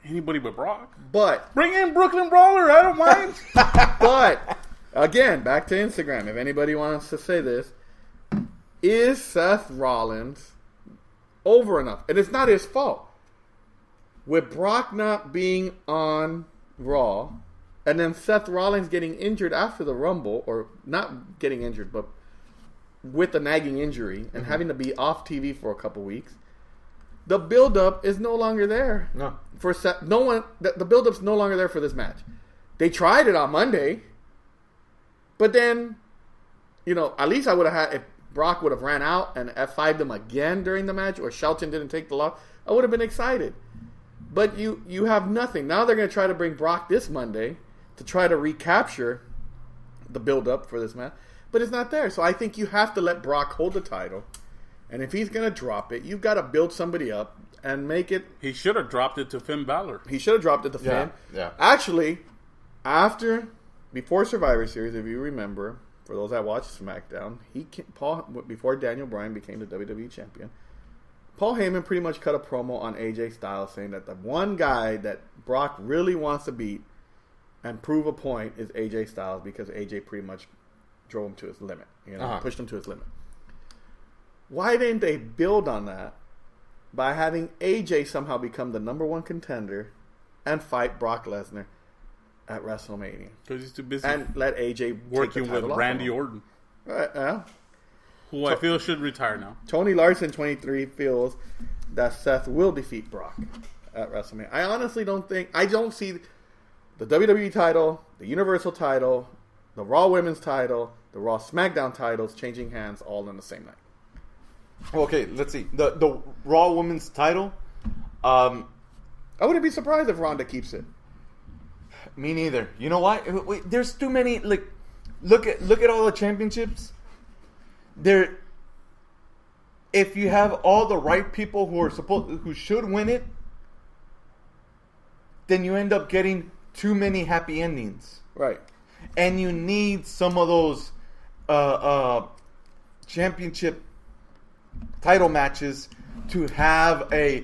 Anybody but Brock. But Bring in Brooklyn Brawler. I don't mind. but again, back to Instagram. If anybody wants to say this, is Seth Rollins over enough? And it's not his fault. With Brock not being on Raw, and then Seth Rollins getting injured after the Rumble, or not getting injured, but with a nagging injury and having to be off TV for a couple weeks, the build-up is no longer there. No. For Seth, no one. The build-up's no longer there for this match. They tried it on Monday, but then, at least I would have had, if Brock would have ran out and F5'd him again during the match, or Shelton didn't take the loss, I would have been excited. But you have nothing. Now they're going to try to bring Brock this Monday to try to recapture the build-up for this match. But it's not there. So I think you have to let Brock hold the title. And if he's going to drop it, you've got to build somebody up and make it. He should have dropped it to Finn Balor. He should have dropped it to Finn. Yeah. Actually, before Survivor Series, if you remember, for those that watched SmackDown, before Daniel Bryan became the WWE champion, Paul Heyman pretty much cut a promo on AJ Styles saying that the one guy that Brock really wants to beat and prove a point is AJ Styles, because AJ pretty much drove him to his limit, pushed him to his limit. Why didn't they build on that by having AJ somehow become the number one contender and fight Brock Lesnar at WrestleMania? Because he's too busy And let AJ working take the with title off Randy of him. Orton, Who I feel should retire now. Tony Larson, 23, feels that Seth will defeat Brock at WrestleMania. I honestly don't see the WWE title, the Universal title, the Raw Women's title, the Raw SmackDown titles changing hands all in the same night. Okay, let's see. The Raw Women's title. I wouldn't be surprised if Ronda keeps it. Me neither. You know why? Wait, there's too many. Like, look at all the championships. If you have all the right people who should win it, then you end up getting too many happy endings. Right. And you need some of those championship title matches to have a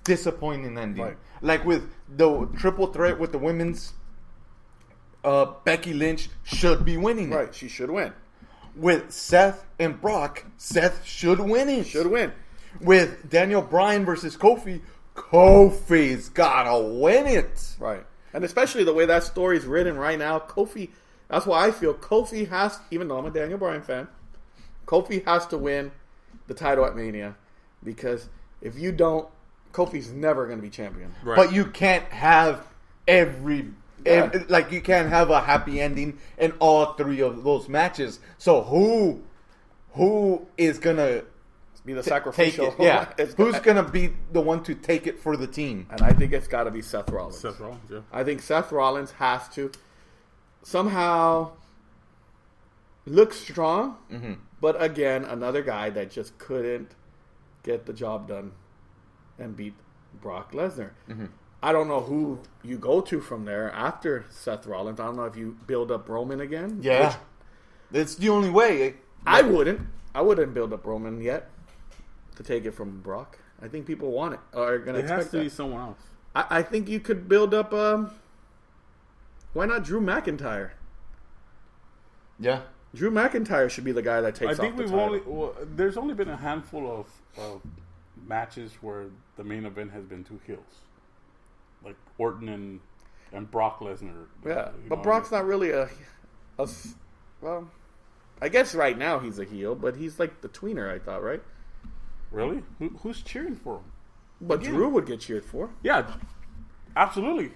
disappointing ending. Right. Like with the triple threat with the women's, Becky Lynch should be winning it. Right. She should win. With Seth and Brock, Seth should win it. Should win. With Daniel Bryan versus Kofi, Kofi's gotta win it. Right. And especially the way that story's written right now, Kofi, that's why I feel Kofi has, even though I'm a Daniel Bryan fan, Kofi has to win the title at Mania, because if you don't, Kofi's never going to be champion. Right. But you can't have you can't have a happy ending in all three of those matches. So who is gonna Be the take sacrificial. it? Yeah, It's- who's gonna be the one to take it for the team? And I think it's got to be Seth Rollins. Seth Rollins, yeah. I think Seth Rollins has to somehow look strong, but again, another guy that just couldn't get the job done and beat Brock Lesnar. I don't know who you go to from there after Seth Rollins. I don't know if you build up Roman again. Yeah, which it's the only way. I wouldn't. I wouldn't build up Roman yet to take it from Brock. I think people want it. Or are going to It has expect to be that. someone else. I think you could build up. Why not Drew McIntyre? Yeah, Drew McIntyre should be the guy that takes I off think the we've title. there's only been a handful of matches where the main event has been two heels, like Orton and Brock Lesnar. Yeah, You but know, Brock's not really well, I guess right now he's a heel, but he's like the tweener, I thought, right? really? Who's cheering for him? But Again. Drew would get cheered for. Yeah, absolutely.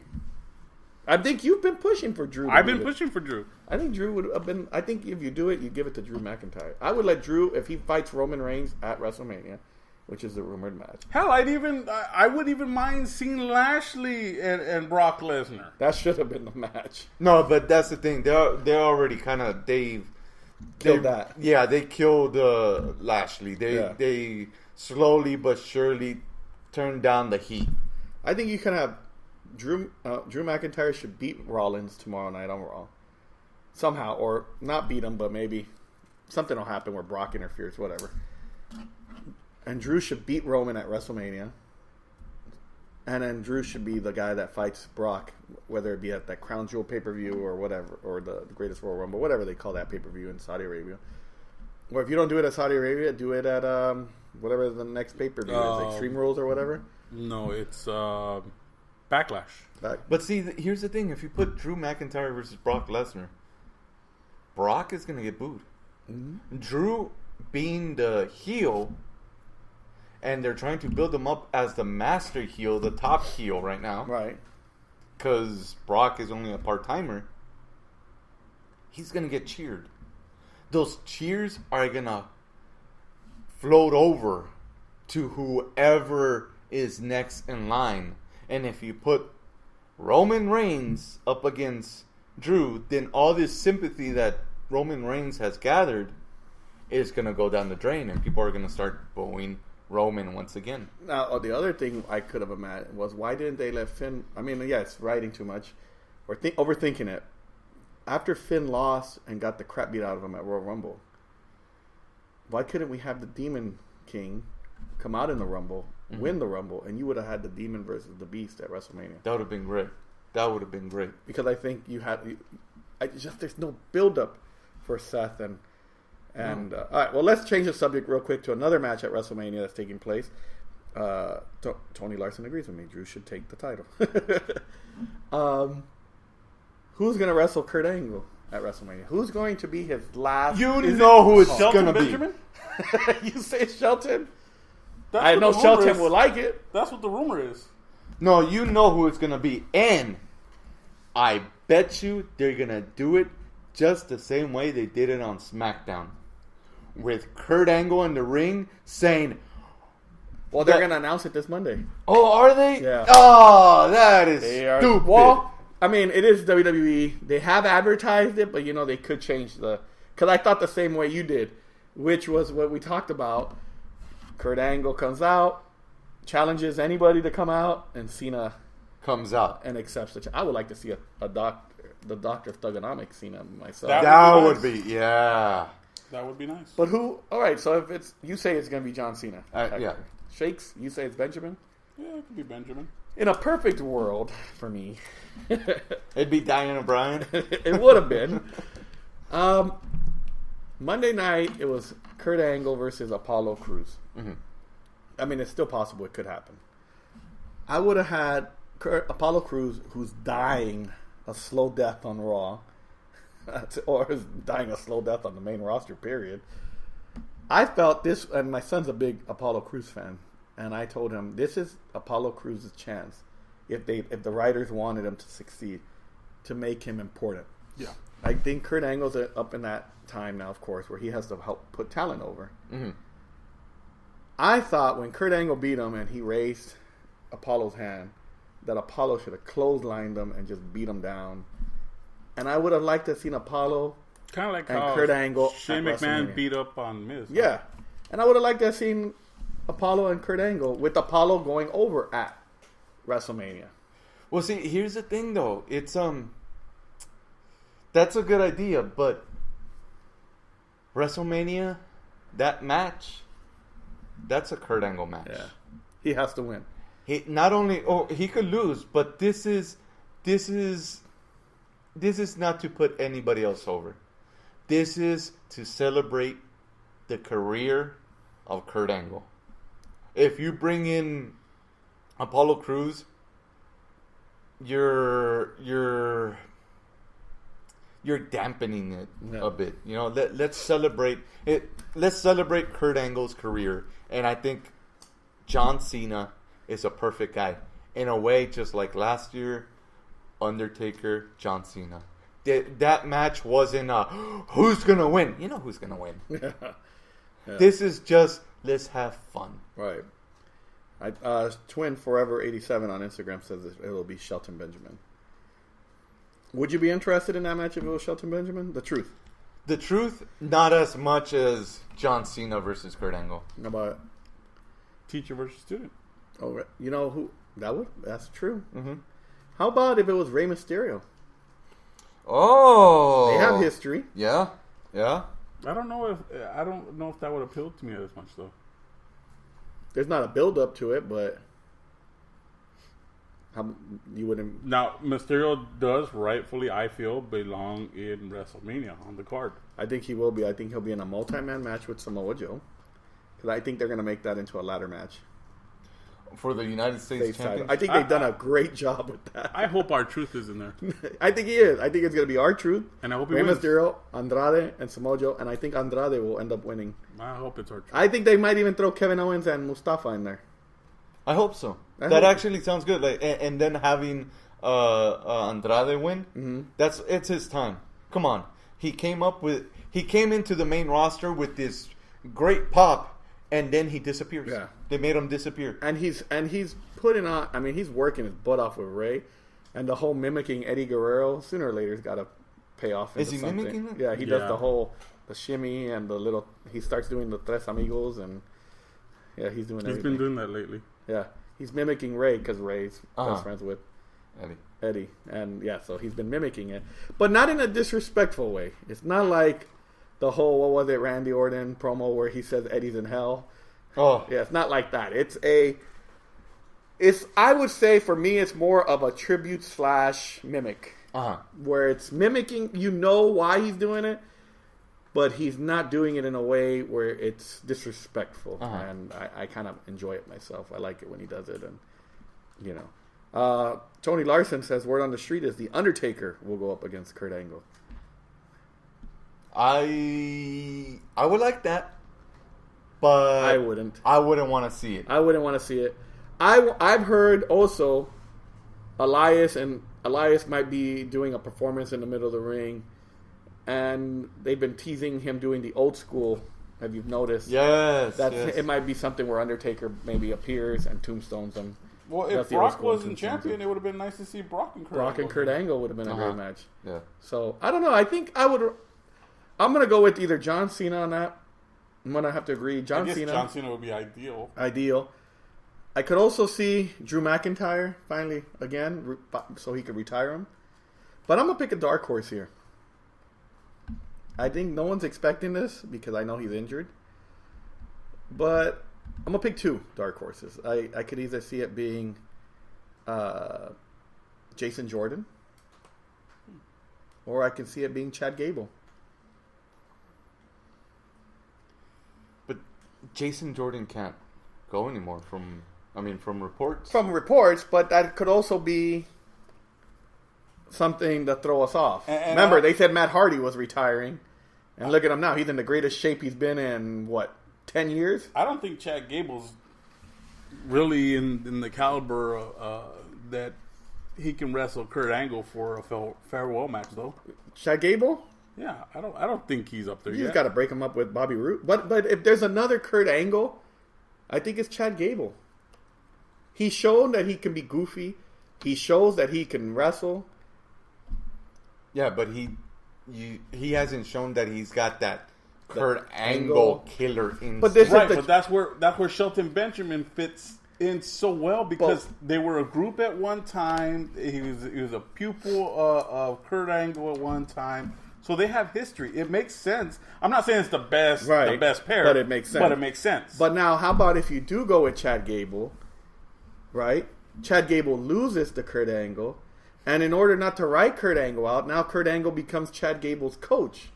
I think you've been pushing for Drew. to I've do been it. pushing for Drew. I think Drew would have been. I think if you do it, you give it to Drew McIntyre. I would let Drew, if he fights Roman Reigns at WrestleMania, which is the rumored match. Hell, I would even mind seeing Lashley and Brock Lesnar. That should have been the match. no, but that's the thing. They're already kind of Killed that. Yeah, they killed Lashley. They slowly but surely turned down the heat. I think you can have Drew McIntyre should beat Rollins tomorrow night on Raw. Somehow, or not beat him, but maybe something will happen where Brock interferes, whatever. And Drew should beat Roman at WrestleMania. And then Drew should be the guy that fights Brock, whether it be at that Crown Jewel pay-per-view or whatever, or the Greatest Royal Rumble, whatever they call that pay-per-view in Saudi Arabia. Or if you don't do it at Saudi Arabia, do it at whatever the next pay-per-view is, Extreme Rules or whatever. No, it's Backlash. But see, here's the thing. If you put Drew McIntyre versus Brock Lesnar, Brock is going to get booed. Mm-hmm. Drew being the heel, and they're trying to build him up as the master heel, the top heel right now. Right. Because Brock is only a part-timer. He's going to get cheered. Those cheers are going to float over to whoever is next in line. And if you put Roman Reigns up against Drew, then all this sympathy that Roman Reigns has gathered is going to go down the drain, and people are going to start booing Roman once again. Now, the other thing I could have imagined was, why didn't they let Finn... I mean, yes, writing too much or overthinking it. After Finn lost and got the crap beat out of him at Royal Rumble, why couldn't we have the Demon King come out in the Rumble, win the Rumble, and you would have had the Demon versus the Beast at WrestleMania? That would have been great. That would have been great. Because I think there's no build-up for Seth and all right, well, let's change the subject real quick to another match at WrestleMania that's taking place. Tony Larson agrees with me. Drew should take the title. Who's going to wrestle Kurt Angle at WrestleMania? Who's going to be his last? You know who it's Shelton going to be. Benjamin? You say Shelton? That's I what know the rumor Shelton is. will like it. That's what the rumor is. No, you know who it's going to be. And I bet you they're going to do it just the same way they did it on SmackDown. With Kurt Angle in the ring saying... Well, they're going to announce it this Monday. Oh, are they? Yeah. Oh, that is stupid. Well, I mean, it is WWE. They have advertised it, but, they could change the... Because I thought the same way you did, which was what we talked about. Kurt Angle comes out, challenges anybody to come out, and Cena comes out and accepts the I would like to see the Doctor of Thugonomics Cena myself. That would would be be, yeah. That would be nice. But who? All right, so if it's... You say it's going to be John Cena. Yeah. Shakes, you say it's Benjamin? Yeah, it could be Benjamin. In a perfect world, for me... It'd be Diana Bryan. It would have been. Monday night, it was Kurt Angle versus Apollo Crews. Mm-hmm. I mean, it's still possible it could happen. I would have had Apollo Crews, who's dying a slow death on Raw, or is dying a slow death on the main roster, period. I felt this, and my son's a big Apollo Crews fan, and I told him, this is Apollo Crews' chance, if the writers wanted him to succeed, to make him important. Yeah. I think Kurt Angle's up in that time now, of course, where he has to help put talent over. Mm-hmm. I thought when Kurt Angle beat him and he raised Apollo's hand, that Apollo should have clotheslined him and just beat him down. And I would have liked to have seen Apollo Kind of like and how Kurt Angle Shane at McMahon WrestleMania. beat up on Miz. Yeah. And I would have liked to have seen Apollo and Kurt Angle, with Apollo going over at WrestleMania. Well, see, here's the thing, though. It's that's a good idea, but WrestleMania, that match, that's a Kurt Angle match. Yeah. He has to win. He not only he could lose, but this is not to put anybody else over. This is to celebrate the career of Kurt Angle. If you bring in Apollo Crews, you're dampening it a bit. Let's celebrate it. Let's celebrate Kurt Angle's career, and I think John Cena is a perfect guy. In a way, just like last year, Undertaker, John Cena. That match wasn't who's gonna win. You know who's gonna win. Yeah. This is just, let's have fun. Right. Twin Forever 87 on Instagram says it'll be Shelton Benjamin. Would you be interested in that match if it was Shelton Benjamin? The truth. The truth, not as much as John Cena versus Kurt Angle. How about Teacher versus student. Oh, you know who that's true. Mm-hmm. How about if it was Rey Mysterio? Oh, They have history. Yeah. I don't know if that would appeal to me as much though. There's not a build up to it, but You wouldn't. Now, Mysterio does rightfully, I feel, belong in WrestleMania on the card. I think he will be. I think he'll be in a multi-man match with Samoa Joe. Because I think they're going to make that into a ladder match. For the United States Title. Championship. I think they've done a great job with that. I hope R-Truth is in there. I think he is. I think it's going to be R-Truth, And I hope he Rey wins. Mysterio, Andrade, and Samoa Joe. And I think Andrade will end up winning. I hope it's R-Truth. I think they might even throw Kevin Owens and Mustafa in there. I hope so. I That hope- actually sounds good. Like, and then having Andrade win, it's his time. Come on, he came into the main roster with this great pop, and then he disappears. Yeah. They made him disappear. And he's putting on. I mean, he's working his butt off with Ray, and the whole mimicking Eddie Guerrero. Sooner or later, has got to pay off. Is into he something. mimicking him? Yeah, he does Yeah. the shimmy and the little. He starts doing the Tres Amigos, and yeah, he's doing. He's everything. been doing that lately. Yeah, he's mimicking Ray because Ray's best friends with Eddie. and yeah, so he's been mimicking it, but not in a disrespectful way. It's not like the whole what was it Randy Orton promo where he says Eddie's in hell. Oh, Yeah, it's not like that. I would say for me, it's more of a tribute / mimic, where it's mimicking. You know why he's doing it, but he's not doing it in a way where it's disrespectful. And I kind of enjoy it myself. I like it when he does it, and you know. Tony Larson says word on the street is the Undertaker will go up against Kurt Angle. I would like that, but I wouldn't. I wouldn't want to see it. I wouldn't want to see it. I've heard also Elias might be doing a performance in the middle of the ring, and they've been teasing him doing the old school. Have you noticed? Yes, That's It might be something where Undertaker maybe appears and tombstones him. Well, That's if the old Brock school wasn't tombstones him. champion, it would have been nice to see Brock and Kurt Brock and Kurt Angle would have been a great match. Yeah. So I don't know. I think I'm gonna go with either John Cena on that. I'm gonna have to agree. I John guess Cena, John Cena would be ideal. ideal. I could also see Drew McIntyre finally again, so he could retire him. But I'm gonna pick a dark horse here. I think no one's expecting this because I know he's injured. But I'm gonna pick two dark horses. I could either see it being Jason Jordan, or I can see it being Chad Gable. But Jason Jordan can't go anymore from reports. From reports, but that could also be something to throw us off. And Remember, they said Matt Hardy was retiring, and look at him now. He's in the greatest shape he's been in, 10 years? I don't think Chad Gable's really in the caliber that he can wrestle Kurt Angle for a farewell match, though. Chad Gable? Yeah, I don't think he's up there You yet. just got to break him up with Bobby Roode. But if there's another Kurt Angle, I think it's Chad Gable. He's shown that he can be goofy. He shows that he can wrestle. Yeah, but he hasn't shown that he's got that Kurt Angle. Angle killer instinct. But this Right, is but that's where Shelton Benjamin fits in so well because they were a group at one time. He was a pupil of Kurt Angle at one time, so they have history. It makes sense. I'm not saying it's the best pair, but it makes sense. But now, how about if you do go with Chad Gable, right? Chad Gable loses to Kurt Angle, and in order not to write Kurt Angle out, now Kurt Angle becomes Chad Gable's coach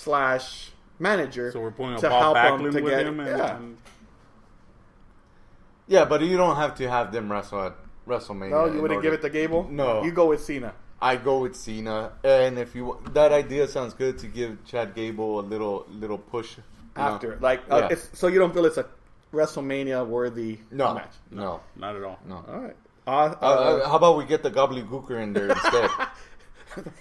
/ manager. so we're pulling a to Bob help him Backlund to with get him, yeah. and yeah, but you don't have to have them wrestle at WrestleMania. No, you wouldn't give it to Gable. No. You go with Cena. I go with Cena, and if you that idea sounds good to give Chad Gable a little push After, Yeah. so you don't feel it's a WrestleMania worthy match. No. not at all. No. All right. How about we get the gobbledygooker in there instead?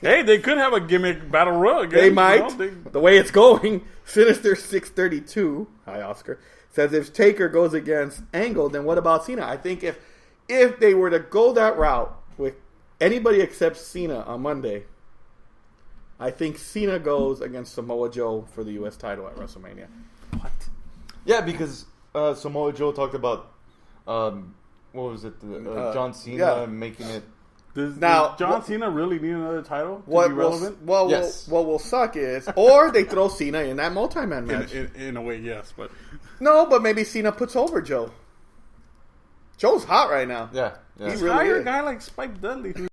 Hey, they could have a gimmick battle royal again. They might. You know, The way it's going, Sinister 632, hi Oscar, says if Taker goes against Angle, then what about Cena? I think if they were to go that route with anybody except Cena on Monday, I think Cena goes against Samoa Joe for the U.S. title at WrestleMania. What? Yeah, because Samoa Joe talked about what was it? John Cena making it. Does Now, John what- Cena really need another title to What be will, relevant? Yes. what will suck is, or they throw Cena in that multi-man match. In a way, yes, but No, but maybe Cena puts over Joe. Joe's hot right now. Yeah, yeah. He's really hire a is. guy like Spike Dudley, who